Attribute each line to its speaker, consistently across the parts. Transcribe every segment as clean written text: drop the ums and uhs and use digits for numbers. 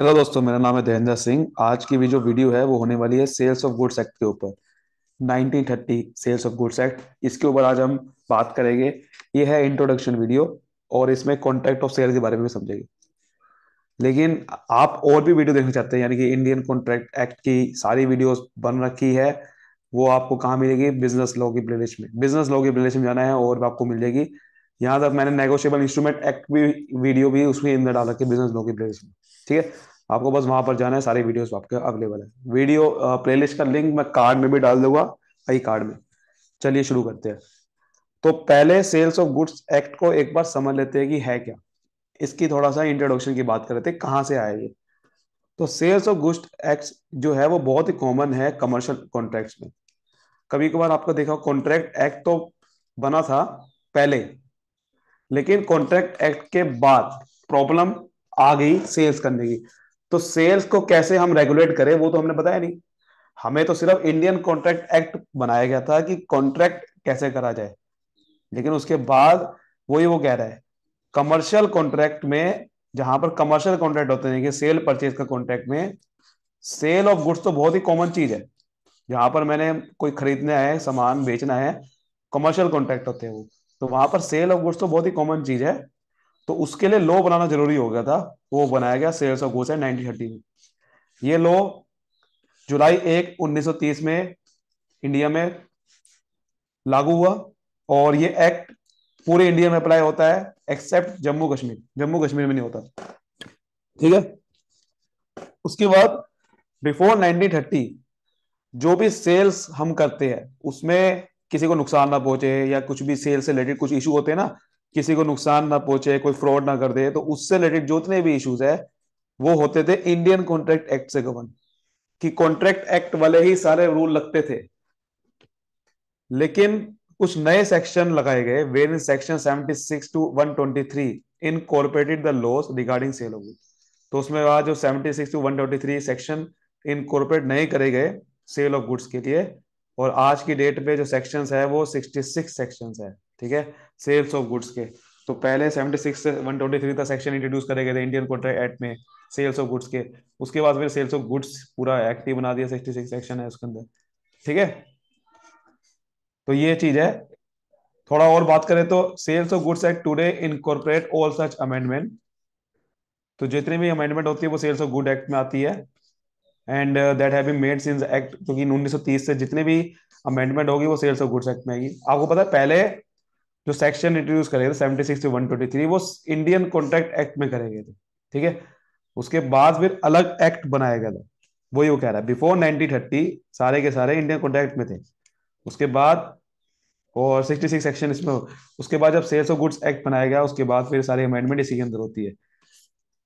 Speaker 1: Hello दोस्तों, मेरा नाम है धीरेन्द्र सिंह। आज की भी जो वीडियो है वो होने वाली है सेल्स ऑफ गुड्स एक्ट के ऊपर। 1930 सेल्स ऑफ गुड्स एक्ट, इसके ऊपर आज हम बात करेंगे। ये है इंट्रोडक्शन वीडियो और इसमें कॉन्ट्रैक्ट ऑफ सेल के बारे में भी समझेंगे। लेकिन आप और भी वीडियो देखना चाहते हैं, यानी कि इंडियन कॉन्ट्रैक्ट एक्ट की सारी वीडियोस बन रखी है। वो आपको कहाँ मिलेगी? बिजनेस लॉ की प्लेलिस्ट में। बिजनेस लॉ की प्लेलिस्ट में जाना है और आपको मिल जाएगी। यहाँ तक मैंने नेगोशिएबल इंस्ट्रूमेंट एक्ट भी वीडियो भी उसमें अंदर डाल रखी है, बिजनेस लॉ की प्लेलिस्ट में। ठीक है, आपको बस वहां पर जाना है, सारी वीडियोस आपके अवेलेबल है। वीडियो प्लेलिस्ट का लिंक मैं कार्ड में भी डाल दूंगा, आई कार्ड में। चलिए शुरू करते हैं। तो पहले सेल्स ऑफ गुड्स एक्ट को एक बार समझ लेते हैं कि है क्या। इसकी थोड़ा सा इंट्रोडक्शन की बात करते हैं, कहाँ से आया ये। तो सेल्स ऑफ गुड्स एक्ट जो है वो बहुत ही कॉमन है कमर्शियल कॉन्ट्रैक्ट्स में। कभी कभार आपको देखा, कॉन्ट्रैक्ट एक्ट तो बना था पहले, लेकिन कॉन्ट्रैक्ट एक्ट के बाद प्रॉब्लम आ गई सेल्स करने की। तो सेल्स को कैसे हम रेगुलेट करें वो तो हमने बताया नहीं। हमें तो सिर्फ इंडियन कॉन्ट्रैक्ट एक्ट बनाया गया था कि कॉन्ट्रैक्ट कैसे करा जाए। लेकिन उसके बाद वही वो कह रहा है, कमर्शियल कॉन्ट्रैक्ट में, जहां पर कमर्शियल कॉन्ट्रैक्ट होते हैं कि सेल परचेज का कॉन्ट्रैक्ट में, सेल ऑफ गुड्स तो बहुत ही कॉमन चीज है। जहां पर मैंने कोई खरीदना है, सामान बेचना है, कमर्शियल कॉन्ट्रैक्ट होते हैं वो। तो वहां पर सेल ऑफ गुड्स तो बहुत ही कॉमन चीज है। तो उसके लिए लॉ बनाना जरूरी हो गया था। वो बनाया गया सेल्स ऑफ गुड्स है 1930 में। ये लॉ जुलाई 1 1930 में इंडिया में लागू हुआ। और ये एक्ट पूरे इंडिया में अप्लाई होता है, एक्सेप्ट जम्मू कश्मीर। जम्मू कश्मीर में नहीं होता। ठीक है। उसके बाद बिफोर 1930 जो भी सेल्स हम करते हैं उसमें किसी को नुकसान ना पहुंचे, या कुछ भी सेल से रिलेटेड कुछ इशू होते हैं ना, किसी को नुकसान ना पहुंचे, कोई फ्रॉड ना कर दे, तो उससे रिलेटेड जितने भी इश्यूज है वो होते थे इंडियन कॉन्ट्रैक्ट एक्ट से गवर्न। कि कॉन्ट्रैक्ट एक्ट वाले ही सारे रूल लगते थे। लेकिन कुछ नए सेक्शन लगाए गए, where in section 76 to 123 incorporated the laws regarding sale of goods. तो उसमें आज जो 76 टू 123 सेक्शन इनकॉर्पोरेट नहीं करे गए सेल ऑफ गुड्स के लिए। और आज की डेट पे जो सेक्शंस है वो 66 सेक्शंस है। ठीक है, सेल्स ऑफ गुड्स के। तो पहले 76 से 123 का सेक्शन इंट्रोड्यूस करे गए थे इंडियन कॉन्ट्रैक्ट एक्ट में, सेल्स ऑफ गुड्स के। उसके बाद फिर सेल्स ऑफ गुड्स पूरा एक्ट ही बना दिया, 66 सेक्शन है उसके अंदर। ठीक है, तो ये चीज है। थोड़ा और बात करें तो sales of goods act today incorporate all such amendment. तो जितनी भी अमेंडमेंट होती है वो सेल्स ऑफ गुड एक्ट में आती है। And that have been made since act, क्योंकि 1930 से जितने भी अमेंडमेंट होगी वो सेल्स ऑफ गुड्स एक्ट में आएगी। आपको पता है पहले जो सेक्शन इंट्रोड्यूस करे थे 76 टू 123, वो इंडियन कॉन्ट्रैक्ट एक्ट में करे गए थे। ठीक है, उसके बाद फिर अलग एक्ट बनाया गया था। वही वो कह रहा है, बिफोर 1930 सारे के सारे इंडियन कॉन्ट्रैक्ट में थे। उसके बाद और 66 सेक्शन इसमें उसके बाद जब सेल्स ऑफ गुड्स एक्ट बनाया गया, उसके बाद फिर सारी अमेंडमेंट इसी के अंदर होती है।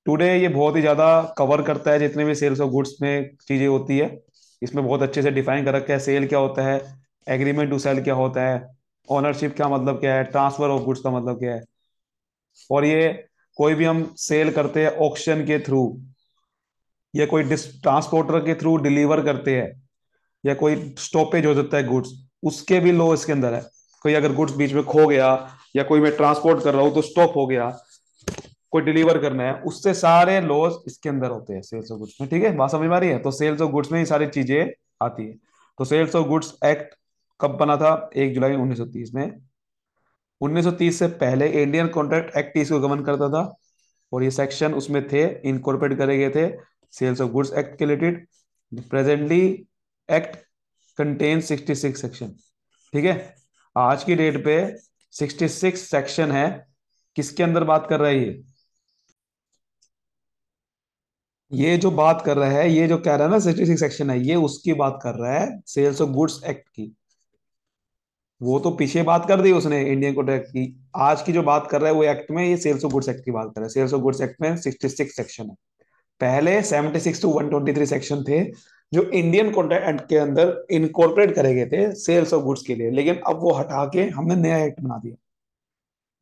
Speaker 1: टुडे ये बहुत ही ज्यादा कवर करता है जितने भी सेल्स ऑफ गुड्स में चीजें होती है। इसमें बहुत अच्छे से डिफाइन कर रखा है, सेल क्या होता है, एग्रीमेंट टू सेल क्या होता है, ओनरशिप का मतलब क्या है, ट्रांसफर ऑफ गुड्स का मतलब क्या है। और ये कोई भी हम सेल करते हैं ऑक्शन के थ्रू, या कोई ट्रांसपोर्टर के थ्रू डिलीवर करते हैं, या कोई स्टॉपेज हो जाता है गुड्स, उसके भी लॉ इसके अंदर है। कोई अगर गुड्स बीच में खो गया, या कोई मैं ट्रांसपोर्ट कर रहा हूं तो स्टॉप हो गया, कोई डिलीवर करना है, उससे सारे लॉज इसके अंदर होते हैं सेल्स ऑफ गुड्स में। ठीक है, बात समझ में आ रही है? तो सेल्स ऑफ गुड्स में ही सारी चीजें आती है। तो सेल्स ऑफ गुड्स एक्ट कब बना था? 1 जुलाई 1930 में। 1930 से पहले इंडियन कॉन्ट्रैक्ट एक्ट इसको गवर्न करता था। और ये सेक्शन उसमें थे, इनकॉर्पोरेट करे गए थे सेल्स ऑफ गुड्स एक्ट के related. Presently act contain 66 section. ठीक है, आज की डेट पे 66 सेक्शन है। किसके अंदर बात कर रहा है ये जो बात कर रहा है, ये जो कह रहा है ना 66 सेक्शन है, ये उसकी बात कर रहा है, सेल्स ऑफ गुड्स एक्ट की। वो तो पीछे बात कर दी उसने इंडियन कॉन्ट्रैक्ट की। आज की जो बात कर रहा है वो एक्ट में, ये सेल्स ऑफ गुड्स एक्ट की बात कर रहा है। सेल्स ऑफ गुड्स एक्ट में 66 सेक्शन है। पहले 76 टू 123 सेक्शन थे जो इंडियन कॉन्ट्रैक्ट एक्ट के अंदर इनकॉर्पोरेट करे गए थे सेल्स ऑफ गुड्स के लिए। लेकिन अब वो हटा के हमने नया एक्ट बना दिया।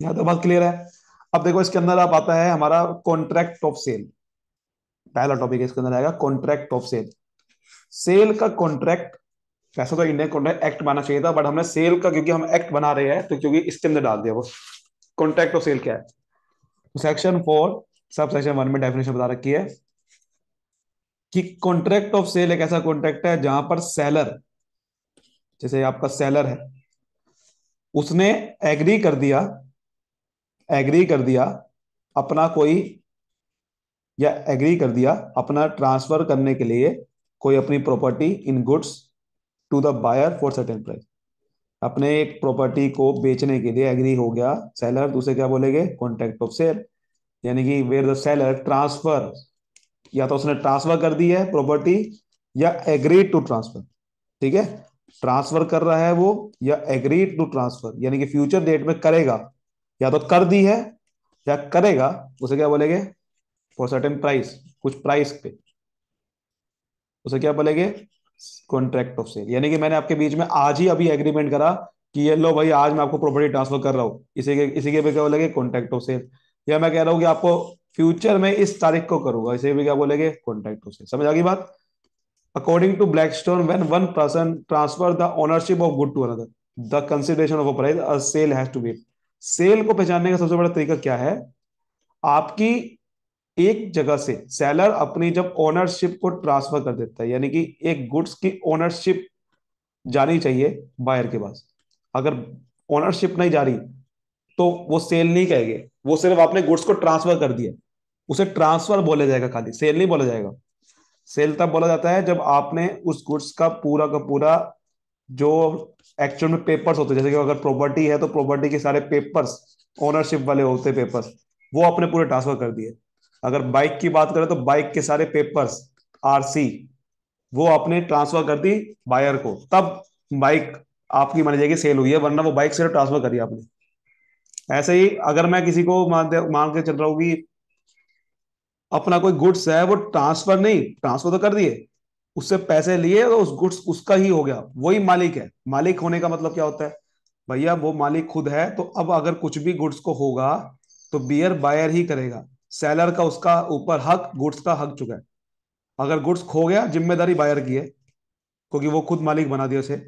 Speaker 1: यहाँ तो बात क्लियर है। अब देखो इसके अंदर आप आता है हमारा कॉन्ट्रैक्ट ऑफ सेल। पहला टॉपिक इसके अंदर आएगा कॉन्ट्रैक्ट ऑफ सेल। सेल का कॉन्ट्रैक्ट, वैसे तो इंडियन कॉन्ट्रैक्ट एक्ट बनाना चाहिए था, बट हमने सेल का, क्योंकि हम एक्ट बना रहे हैं तो क्योंकि इसके अंदर डाल दिया वो। कॉन्ट्रैक्ट ऑफ सेल क्या है? तो सेक्शन 4 सब सेक्शन 1 में डेफिनेशन बता रखी है। कि कॉन्ट्रैक्ट ऑफ सेल एक ऐसा कॉन्ट्रैक्ट है जहां पर सेलर, जैसे आपका सेलर है, उसने एग्री कर दिया, एग्री कर दिया अपना कोई, या एग्री कर दिया अपना ट्रांसफर करने के लिए कोई अपनी property in goods to the buyer for certain price. अपने एक प्रॉपर्टी को बेचने के लिए एग्री हो गया सेलर, दूसरे क्या बोलेंगे, कॉन्ट्रैक्ट ऑफ सेल। यानी कि वेयर द सेलर ट्रांसफर, या तो उसने ट्रांसफर कर दी है प्रॉपर्टी, या एग्री टू ट्रांसफर। ठीक है, ट्रांसफर कर रहा है वो, या एग्री टू ट्रांसफर, यानी कि फ्यूचर डेट में करेगा, या तो कर दी है या करेगा, उसे क्या बोलेंगे, फॉर सर्टेन प्राइस, कुछ प्राइस पे, उसे क्या बोलेंगे, कॉन्ट्रैक्ट ऑफ सेल। यानी कि मैंने आपके बीच में आज ही अभी एग्रीमेंट करा कि ये लो भाई, आज मैं आपको प्रॉपर्टी ट्रांसफर कर रहा हूँ, इसी के भी क्या बोलेंगे, कॉन्ट्रैक्ट ऑफ सेल। या मैं कह रहा हूँ कि आपको फ्यूचर में इस तारीख को करूंगा, इसे भी क्या बोलेंगे, कॉन्ट्रैक्ट ऑफ सेल। समझ आ गई बात। According to Blackstone, when one person transfer the ownership of good to another, the consideration of a price, a sale has to be. Sale को पहचानने का सबसे बड़ा तरीका क्या है, आपकी एक जगह से सेलर अपनी जब ओनरशिप को ट्रांसफर कर देता है, यानी कि एक गुड्स की ओनरशिप जानी चाहिए बायर के पास। अगर ओनरशिप नहीं जा रही तो वो सेल नहीं कहेंगे, वो सिर्फ आपने गुड्स को ट्रांसफर कर दिया, उसे ट्रांसफर बोला जाएगा, खाली सेल नहीं बोला जाएगा। सेल तब बोला जाता है जब आपने उस गुड्स का पूरा जो एक्चुअल में पेपर्स होते हैं, जैसे कि अगर प्रॉपर्टी है तो प्रॉपर्टी के सारे पेपर्स, ओनरशिप वाले होते पेपर्स, वो आपने पूरे ट्रांसफर कर दिए। अगर बाइक की बात करें तो बाइक के सारे पेपर्स, आरसी, वो आपने ट्रांसफर कर दी बायर को, तब बाइक आपकी मानी जाएगी सेल हुई है, वरना वो बाइक सिर्फ ट्रांसफर करी आपने। ऐसे ही अगर मैं किसी को मान के चल रहा हूँ कि अपना कोई गुड्स है, वो ट्रांसफर नहीं, ट्रांसफर तो कर दिए, उससे पैसे लिए तो उस गुड्स उसका ही हो गया, वही मालिक है। मालिक होने का मतलब क्या होता है, भैया वो मालिक खुद है, तो अब अगर कुछ भी गुड्स को होगा तो बियर बायर ही करेगा। सेलर का उसका ऊपर हक, गुड्स का हक चुका है। अगर गुड्स खो गया, जिम्मेदारी बायर की है, क्योंकि वो खुद मालिक बना दिया उसे।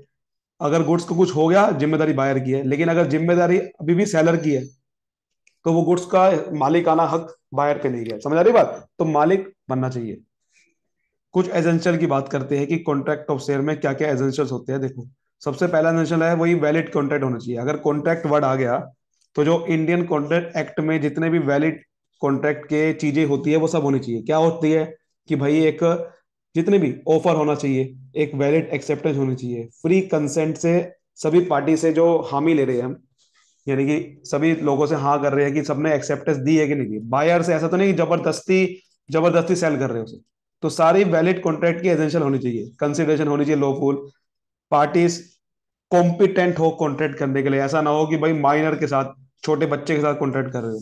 Speaker 1: अगर गुड्स को कुछ हो गया, जिम्मेदारी बायर की है। लेकिन अगर जिम्मेदारी अभी भी सेलर की है, तो वो गुड्स का मालिकाना हक बायर पे नहीं गया। समझ आ रही बात, तो मालिक बनना चाहिए। कुछ एजेंशियल की बात करते हैं कि कॉन्ट्रैक्ट ऑफ शेयर में क्या क्या एजेंशियल्स होते हैं। देखो, सबसे पहला एजेंशियल है वही वैलिड कॉन्ट्रैक्ट होना चाहिए। अगर कॉन्ट्रैक्ट वर्ड आ गया तो जो इंडियन कॉन्ट्रैक्ट एक्ट में जितने भी वैलिड कॉन्ट्रैक्ट के चीजें होती है वो सब होनी चाहिए। क्या होती है कि भाई एक, जितने भी ऑफर होना चाहिए, एक वैलिड एक्सेप्टेंस होनी चाहिए, फ्री कंसेंट से सभी पार्टी से जो हामी ले रहे हैं हम, यानी कि सभी लोगों से हाँ कर रहे हैं कि सबने एक्सेप्टेंस दी है कि नहीं दी। बायर से ऐसा तो नहीं कि जबरदस्ती जबरदस्ती सेल कर रहे हो उसे। तो सारी वैलिड कॉन्ट्रैक्ट की एसेंशियल होनी चाहिए, कंसिडरेशन होनी चाहिए लॉफुल, पार्टीज कॉम्पिटेंट हो कॉन्ट्रैक्ट करने के लिए। ऐसा ना हो कि भाई माइनर के साथ, छोटे बच्चे के साथ कॉन्ट्रैक्ट कर रहे हो,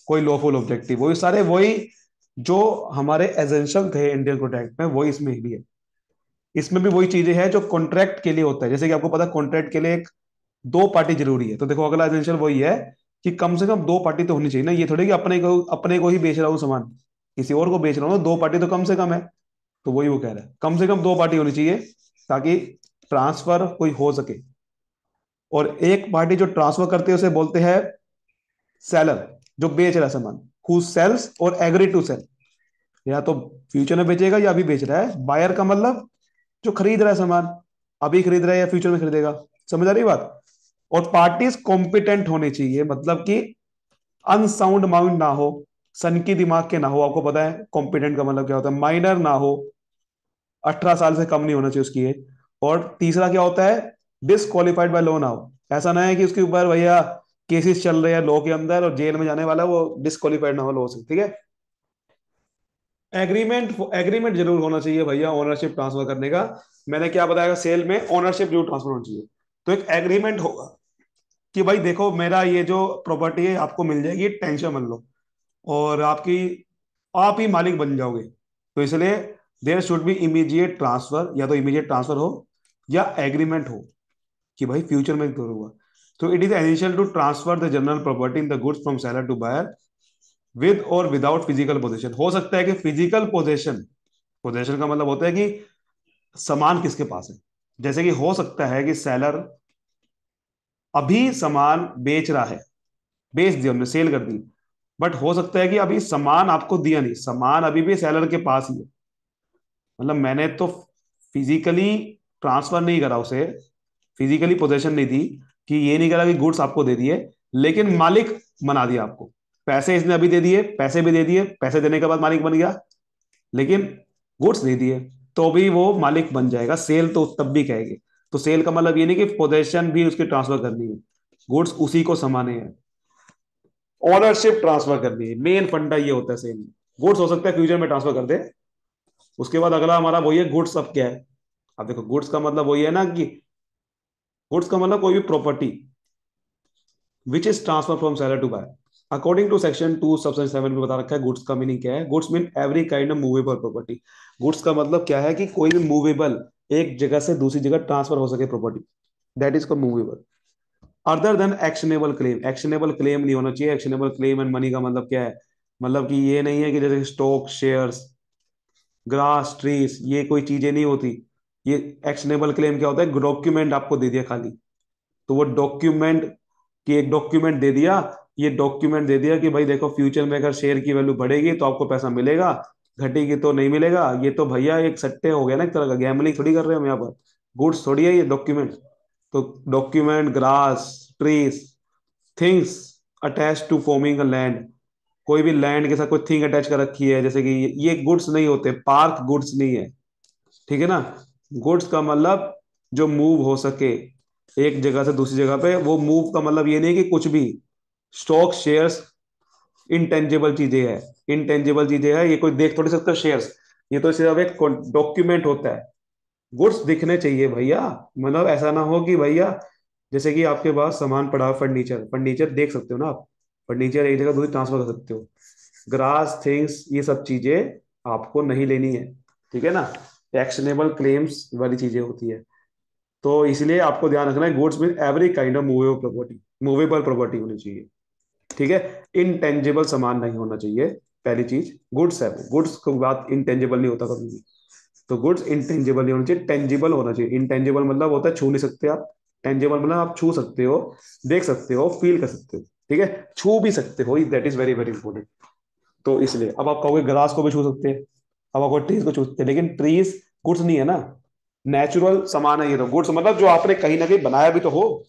Speaker 1: कोई लॉफुल ऑब्जेक्टिव, वही सारे वही जो हमारे एसेंशियल थे इंडियन कॉन्ट्रैक्ट में, वही इसमें भी है। इसमें भी वही चीजें हैं जो कॉन्ट्रैक्ट के लिए होता है। जैसे कि आपको पता है कॉन्ट्रैक्ट के लिए एक, दो पार्टी जरूरी है। तो देखो अगला एसेंशियल वही है कि कम से कम दो पार्टी तो होनी चाहिए ना। ये थोड़ी कि अपने को ही बेच रहा हूँ सामान, किसी और को बेच रहा हूँ, दो पार्टी तो कम से कम है। तो वही वो कह रहा है, कम से कम दो पार्टी होनी चाहिए ताकि ट्रांसफर कोई हो सके। और एक पार्टी जो ट्रांसफर करते हैं उसे बोलते हैं सेलर, जो बेच रहा है सामान, हु सेल्स और एग्री टू सेल। या तो फ्यूचर में बेचेगा या अभी बेच रहा है। बायर का मतलब जो खरीद रहा है सामान, अभी खरीद रहा है या फ्यूचर में खरीदेगा। समझ आ रही बात। और पार्टीज कॉम्पिटेंट होनी चाहिए, मतलब कि अनसाउंड माइंड ना हो, सन की दिमाग के ना हो। आपको पता है कॉम्पिटेंट का मतलब क्या होता है, माइनर ना हो, 18 साल से कम नहीं होना चाहिए उसकी एज। और तीसरा क्या होता है, डिसक्वालिफाइड बाय लॉ ना हो। ऐसा ना है कि उसके ऊपर भैया केसेस चल रहे हैं लॉ के अंदर और जेल में जाने वाला है, वो डिसक्वालिफाइड ना हो लॉ से। ठीक है, एग्रीमेंट, एग्रीमेंट जरूर होना चाहिए भैया ओनरशिप ट्रांसफर करने का। मैंने क्या बताया, सेल में ओनरशिप जरूर ट्रांसफर होना चाहिए। तो एक एग्रीमेंट होगा कि भाई देखो मेरा ये जो प्रॉपर्टी है आपको मिल जाएगी, टेंशन मत लो, और आपकी, आप ही मालिक बन जाओगे। तो इसलिए there should be immediate transfer, या तो इमीडिएट ट्रांसफर हो या एग्रीमेंट हो कि भाई फ्यूचर में तो होगा। तो it is essential to transfer the general property in the goods from seller to buyer with और विदाउट फिजिकल पोजेशन। हो सकता है कि फिजिकल पोजेशन, पोजेशन का मतलब होता है कि सामान किसके पास है। जैसे कि हो सकता है कि सेलर अभी सामान बेच रहा है, बेच दिया हमने, सेल कर दी, बट हो सकता है कि अभी सामान आपको दिया नहीं, सामान अभी भी सेलर के पास ही है। मतलब मैंने तो फिजिकली ट्रांसफर नहीं करा उसे, फिजिकली पोजेशन नहीं दी, कि ये नहीं करा कि गुड्स आपको दे दिए, लेकिन मालिक बना दिया आपको। पैसे इसने अभी दे दिए, पैसे भी दे दिए, पैसे देने के बाद मालिक बन गया, लेकिन गुड्स दे दिए, तो भी वो मालिक बन जाएगा, सेल तो तब भी कहेंगे। तो सेल का मतलब ये नहीं कि पोजेशन भी उसकी ट्रांसफर करनी है, गुड्स उसी को समाने हैं, ओनरशिप ट्रांसफर करनी है, मेन फंडा ये होता है सेल में। गुड्स हो सकता है फ्यूचर में ट्रांसफर कर दे। उसके बाद अगला हमारा वही है गुड्स, अब क्या है? अब देखो गुड्स का मतलब वही है ना कि गुड्स का मतलब कोई भी property which is transfer from seller to buyer. According to section 2 subsection 7 में बता रखा है गुड्स का मीनिंग क्या है। Goods mean every kind of movable property. Goods का मतलब क्या है कि कोई भी मूवेबल, एक जगह से दूसरी जगह ट्रांसफर हो सके property, that is called movable. Other than actionable claim, actionable claim नहीं होना चाहिए। एक्शनेबल क्लेम एंड मनी का मतलब क्या है? मतलब कि ये नहीं है कि जैसे स्टॉक, शेयर्स, ग्रास, ट्रीज, ये कोई चीजें नहीं होती। ये एक्शनेबल क्लेम क्या होता है? डॉक्यूमेंट आपको दे दिया खाली, तो वो डॉक्यूमेंट, कि एक डॉक्यूमेंट दे दिया, ये डॉक्यूमेंट दे दिया कि भाई देखो फ्यूचर में अगर शेयर की वैल्यू बढ़ेगी तो आपको पैसा मिलेगा, घटेगी तो नहीं मिलेगा। ये तो भैया एक सट्टे हो गया ना, एक तरह का गैम्बलिंग थोड़ी कर रहे हैं हम यहाँ पर। गुड्स थोड़ी है ये, डॉक्यूमेंट। तो document, grass, trees, things attach to forming a land, कोई भी लैंड के साथ कोई थिंग अटैच कर रखी है, जैसे कि ये गुड्स नहीं होते, पार्क गुड्स नहीं है, ठीक है ना। गुड्स का मतलब जो मूव हो सके एक जगह से दूसरी जगह पे, वो मूव का मतलब ये नहीं कि कुछ भी। स्टॉक, शेयर्स इनटेंजिबल चीजें है, इनटेंजिबल चीजें है, ये कोई देख थोड़ी सकता शेयर्स, ये तो सिर्फ एक डॉक्यूमेंट होता है। गुड्स दिखने चाहिए भैया, मतलब ऐसा ना हो कि भैया जैसे कि आपके पास सामान पड़ा हो, फर्नीचर, फर्नीचर देख सकते हो ना आप, फर्नीचर एक जगह दूसरी ट्रांसफर कर सकते हो। ग्रास, थिंग्स, ये सब चीजें आपको नहीं लेनी है, ठीक है ना। एक्शनेबल क्लेम्स वाली चीजें होती है। तो इसलिए आपको ध्यान रखना है, goods mean every kind of movable property, movable property होनी चाहिए, ठीक है। इनटेंजिबल सामान नहीं होना चाहिए, पहली चीज। गुड्स है वो, गुड्स की बात इंटेंजिबल नहीं होता कभी भी। तो गुड्स इंटेंजिबल नहीं होना चाहिए, टेंजिबल होना चाहिए। इंटेंजिबल मतलब होता है छू नहीं सकते आप, टेंजिबल मतलब आप छू सकते हो, देख सकते हो, फील कर सकते हो, ठीक है, छू भी सकते हो, that is very very important. तो इसलिए अब आप कहोगे ग्रास को भी छू सकते हैं, अब आपको ट्रीज को छू सकते हैं, लेकिन ट्रीज गुड्स नहीं है ना, नेचुरल सामान है ये। तो गुड्स मतलब जो आपने कहीं ना कहीं बनाया भी तो हो,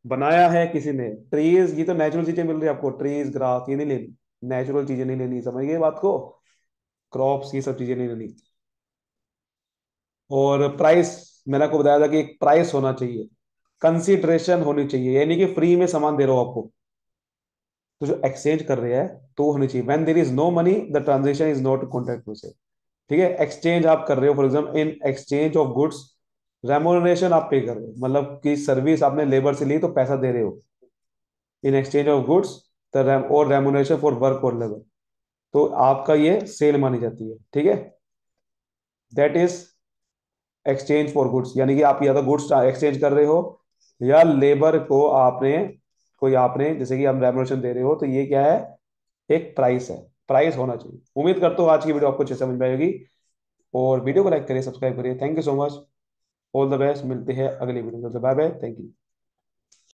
Speaker 1: बनाया है किसी ने। ट्रीज ये तो नेचुरल चीजें मिल रही है आपको, ट्रीज, ग्रास, ये नहीं लेनी, नेचुरल चीजें नहीं लेनी, समझ गए बात को। क्रॉप्स, ये सब चीजें नहीं लेनी। और प्राइस, मैंने आपको बताया था कि एक प्राइस होना चाहिए, कंसिडरेशन होनी चाहिए, यानी कि फ्री में सामान दे रहा हो आपको, तो जो एक्सचेंज कर रहे हैं तो होनी चाहिए। When there is no money the transaction is not contract process, ठीक है। एक्सचेंज आप कर रहे हो, for example in exchange of goods, remuneration आप पे कर रहे हो, मतलब कि सर्विस आपने लेबर से ली तो पैसा दे रहे हो। इन एक्सचेंज ऑफ गुड्स और रेमोनरेशन फॉर वर्क और लेबर, तो आपका ये सेल मानी जाती है, ठीक है। That is exchange for goods, यानी कि आप या तो गुड्स एक्सचेंज कर रहे हो, या लेबर को आपने, कोई आपने जैसे कि हम रेमोनेशन दे रहे हो, तो ये क्या है? एक प्राइस है, प्राइस होना चाहिए। उम्मीद करता हूँ आज की वीडियो आपको अच्छे से समझ में आएगी, और वीडियो को लाइक करिए, सब्सक्राइब करिए। Thank you so much, all the best, मिलते हैं अगली वीडियो में। Bye bye, thank you.